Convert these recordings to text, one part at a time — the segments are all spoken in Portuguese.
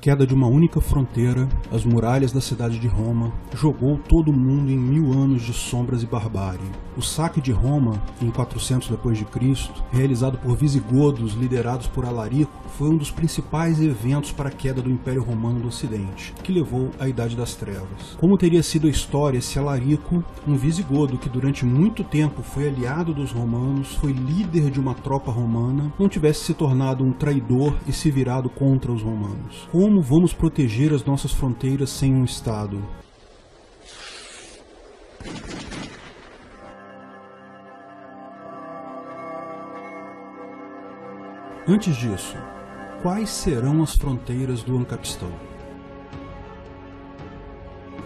queda de uma única fronteira, as muralhas da cidade de Roma, jogou todo mundo em 1000 anos de sombras e barbárie. O saque de Roma, em 400 d.C., realizado por visigodos liderados por Alarico, foi um dos principais eventos para a queda do Império Romano do Ocidente, que levou à Idade das Trevas. Como teria sido a história se Alarico, um visigodo que durante muito tempo foi aliado dos romanos, foi líder de uma tropa romana, não tivesse se tornado um traidor e se virado contra os romanos? Como vamos proteger as nossas fronteiras sem um Estado? Antes disso, quais serão as fronteiras do Ancapistão?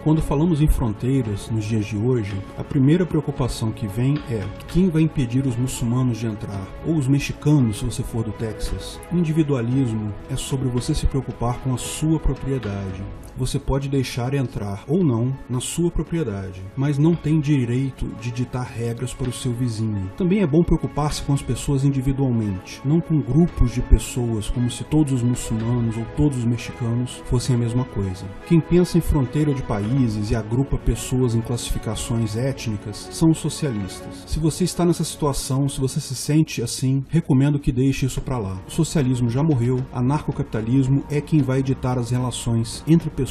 Quando falamos em fronteiras, nos dias de hoje, a primeira preocupação que vem é quem vai impedir os muçulmanos de entrar, ou os mexicanos se você for do Texas. Individualismo é sobre você se preocupar com a sua propriedade. Você pode deixar entrar ou não na sua propriedade, mas não tem direito de ditar regras para o seu vizinho. Também é bom preocupar-se com as pessoas individualmente, não com grupos de pessoas como se todos os muçulmanos ou todos os mexicanos fossem a mesma coisa. Quem pensa em fronteira de países e agrupa pessoas em classificações étnicas são os socialistas. Se você está nessa situação, se você se sente assim, recomendo que deixe isso para lá. O socialismo já morreu, anarcocapitalismo é quem vai ditar as relações entre pessoas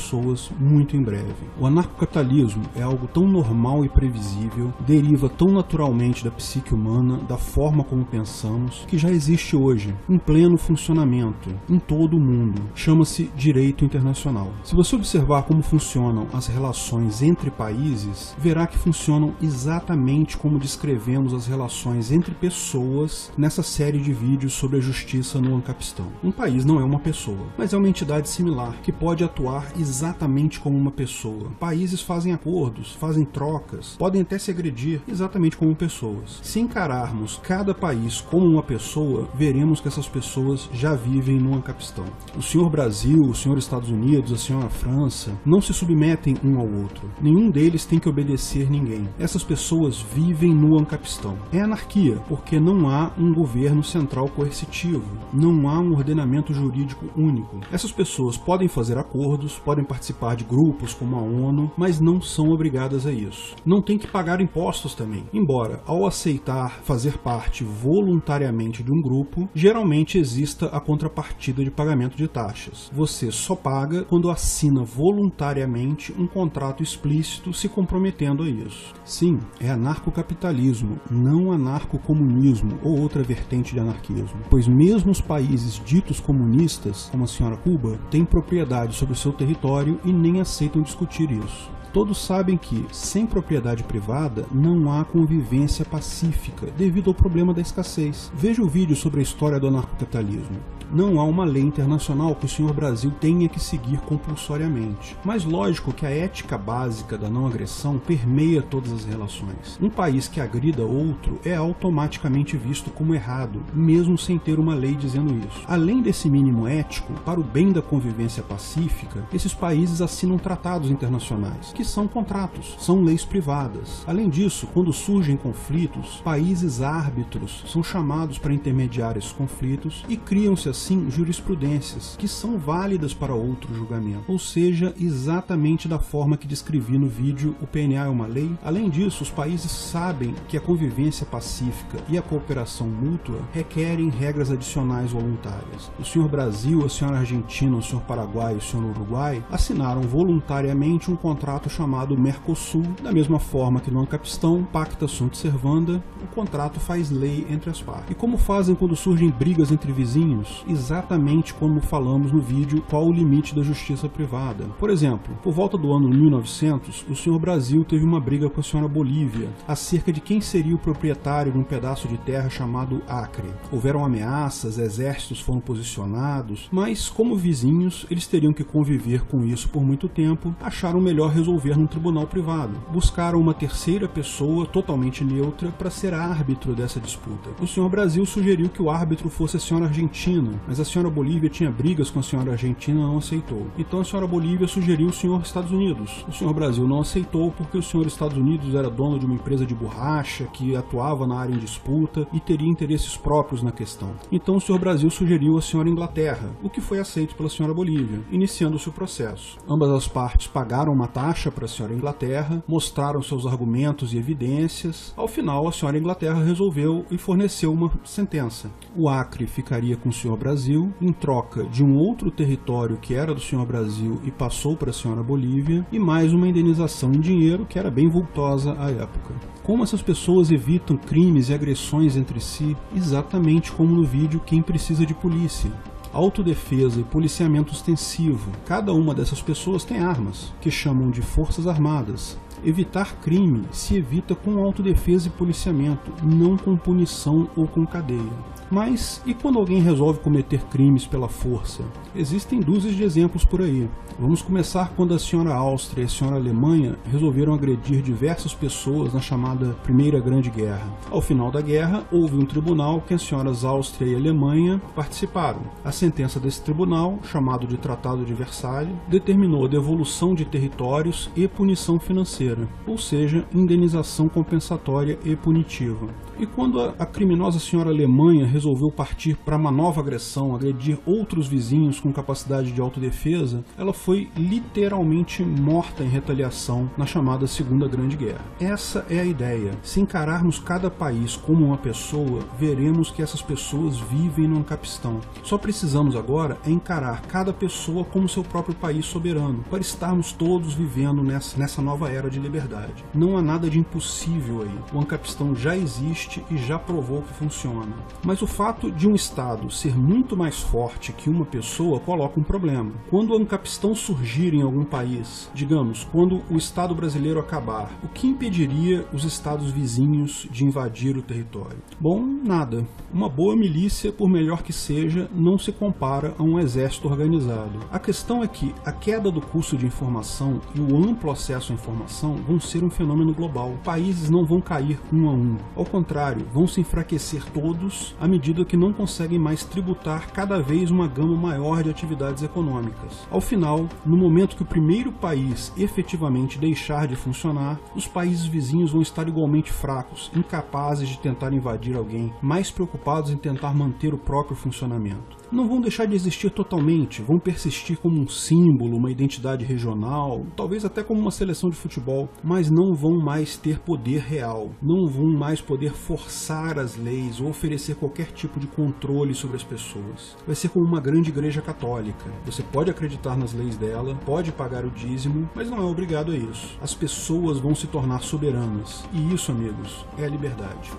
muito em breve. O anarcocapitalismo é algo tão normal e previsível, deriva tão naturalmente da psique humana, da forma como pensamos, que já existe hoje, em pleno funcionamento, em todo o mundo. Chama-se direito internacional. Se você observar como funcionam as relações entre países, verá que funcionam exatamente como descrevemos as relações entre pessoas nessa série de vídeos sobre a justiça no Ancapistão. Um país não é uma pessoa, mas é uma entidade similar, que pode atuar exatamente como uma pessoa. Países fazem acordos, fazem trocas, podem até se agredir exatamente como pessoas. Se encararmos cada país como uma pessoa, veremos que essas pessoas já vivem no Ancapistão. O senhor Brasil, o senhor Estados Unidos, a senhora França, não se submetem um ao outro. Nenhum deles tem que obedecer ninguém. Essas pessoas vivem no Ancapistão. É anarquia, porque não há um governo central coercitivo, não há um ordenamento jurídico único. Essas pessoas podem fazer acordos, podem participar de grupos como a ONU, mas não são obrigadas a isso. Não tem que pagar impostos também, embora ao aceitar fazer parte voluntariamente de um grupo, geralmente exista a contrapartida de pagamento de taxas. Você só paga quando assina voluntariamente um contrato explícito se comprometendo a isso. Sim, é anarcocapitalismo, não anarcocomunismo ou outra vertente de anarquismo, pois mesmo os países ditos comunistas, como a senhora Cuba, têm propriedade sobre o seu território e nem aceitam discutir isso. Todos sabem que, sem propriedade privada, não há convivência pacífica, devido ao problema da escassez. Veja o vídeo sobre a história do anarcocapitalismo. Não há uma lei internacional que o senhor Brasil tenha que seguir compulsoriamente. Mas lógico que a ética básica da não agressão permeia todas as relações. Um país que agrida outro é automaticamente visto como errado, mesmo sem ter uma lei dizendo isso. Além desse mínimo ético, para o bem da convivência pacífica, esses países assinam tratados internacionais, que são contratos, são leis privadas. Além disso, quando surgem conflitos, países árbitros são chamados para intermediar esses conflitos e criam-se assim jurisprudências, que são válidas para outro julgamento, ou seja, exatamente da forma que descrevi no vídeo, o PNA é uma lei. Além disso, os países sabem que a convivência pacífica e a cooperação mútua requerem regras adicionais voluntárias. O senhor Brasil, a senhora Argentina, o senhor Paraguai e o senhor Uruguai assinaram voluntariamente um contrato chamado Mercosul, da mesma forma que no Ancapistão, Pacta Sunt Servanda, o contrato faz lei entre as partes. E como fazem quando surgem brigas entre vizinhos? Exatamente como falamos no vídeo qual o limite da justiça privada. Por exemplo, por volta do ano 1900, o senhor Brasil teve uma briga com a senhora Bolívia acerca de quem seria o proprietário de um pedaço de terra chamado Acre. Houveram ameaças, exércitos foram posicionados, mas como vizinhos, eles teriam que conviver com isso por muito tempo, acharam melhor resolver num tribunal privado. Buscaram uma terceira pessoa totalmente neutra para ser árbitro dessa disputa. O senhor Brasil sugeriu que o árbitro fosse a senhora Argentina, Argentina, mas a senhora Bolívia tinha brigas com a senhora Argentina e não aceitou. Então a senhora Bolívia sugeriu o senhor Estados Unidos. O senhor Brasil não aceitou porque o senhor Estados Unidos era dono de uma empresa de borracha que atuava na área em disputa e teria interesses próprios na questão. Então o senhor Brasil sugeriu a senhora Inglaterra, o que foi aceito pela senhora Bolívia, iniciando-se o processo. Ambas as partes pagaram uma taxa para a senhora Inglaterra, mostraram seus argumentos e evidências. Ao final, a senhora Inglaterra resolveu e forneceu uma sentença. O Acre ficaria com o senhor Brasil, em troca de um outro território que era do senhor Brasil e passou para a senhora Bolívia, e mais uma indenização em dinheiro que era bem vultosa à época. Como essas pessoas evitam crimes e agressões entre si? Exatamente como no vídeo Quem Precisa de Polícia. Autodefesa e policiamento ostensivo. Cada uma dessas pessoas tem armas, que chamam de forças armadas. Evitar crime se evita com autodefesa e policiamento, não com punição ou com cadeia. Mas e quando alguém resolve cometer crimes pela força? Existem dúzias de exemplos por aí. Vamos começar quando a senhora Áustria e a senhora Alemanha resolveram agredir diversas pessoas na chamada Primeira Grande Guerra. Ao final da guerra, houve um tribunal que as senhoras Áustria e Alemanha participaram. A sentença desse tribunal, chamado de Tratado de Versalhes, determinou a devolução de territórios e punição financeira, ou seja, indenização compensatória e punitiva. E quando a criminosa senhora Alemanha resolveu partir para uma nova agressão, agredir outros vizinhos com capacidade de autodefesa, ela foi literalmente morta em retaliação na chamada Segunda Grande Guerra. Essa é a ideia. Se encararmos cada país como uma pessoa, veremos que essas pessoas vivem no Ancapistan. Só precisamos agora é encarar cada pessoa como seu próprio país soberano, para estarmos todos vivendo nessa nova era de liberdade. Não há nada de impossível aí. O Ancapistan já existe e já provou que funciona. Mas o fato de um Estado ser muito mais forte que uma pessoa coloca um problema. Quando o Ancapistan surgir em algum país, digamos, quando o Estado brasileiro acabar, o que impediria os estados vizinhos de invadir o território? Bom, nada. Uma boa milícia, por melhor que seja, não se compara a um exército organizado. A questão é que a queda do custo de informação e o amplo acesso à informação vão ser um fenômeno global. Países não vão cair um a um. Ao contrário, vão se enfraquecer todos à medida que não conseguem mais tributar cada vez uma gama maior de atividades econômicas. Ao final, no momento que o primeiro país efetivamente deixar de funcionar, os países vizinhos vão estar igualmente fracos, incapazes de tentar invadir alguém, mais preocupados em tentar manter o próprio funcionamento. Não vão deixar de existir totalmente, vão persistir como um símbolo, uma identidade regional, talvez até como uma seleção de futebol, mas não vão mais ter poder real, não vão mais poder forçar as leis ou oferecer qualquer tipo de controle sobre as pessoas. Vai ser como uma grande igreja católica. Você pode acreditar nas leis dela, pode pagar o dízimo, mas não é obrigado a isso. As pessoas vão se tornar soberanas, e isso, amigos, é a liberdade.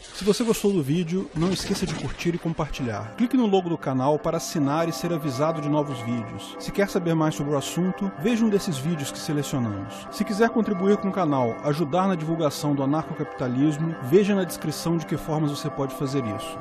Se você gostou do vídeo, não esqueça de curtir e compartilhar. Clique no logo do canal para assinar e ser avisado de novos vídeos. Se quer saber mais sobre o assunto, veja um desses vídeos que selecionamos. Se quiser contribuir com o canal, ajudar na divulgação do anarcocapitalismo, veja na descrição de que formas você pode fazer isso.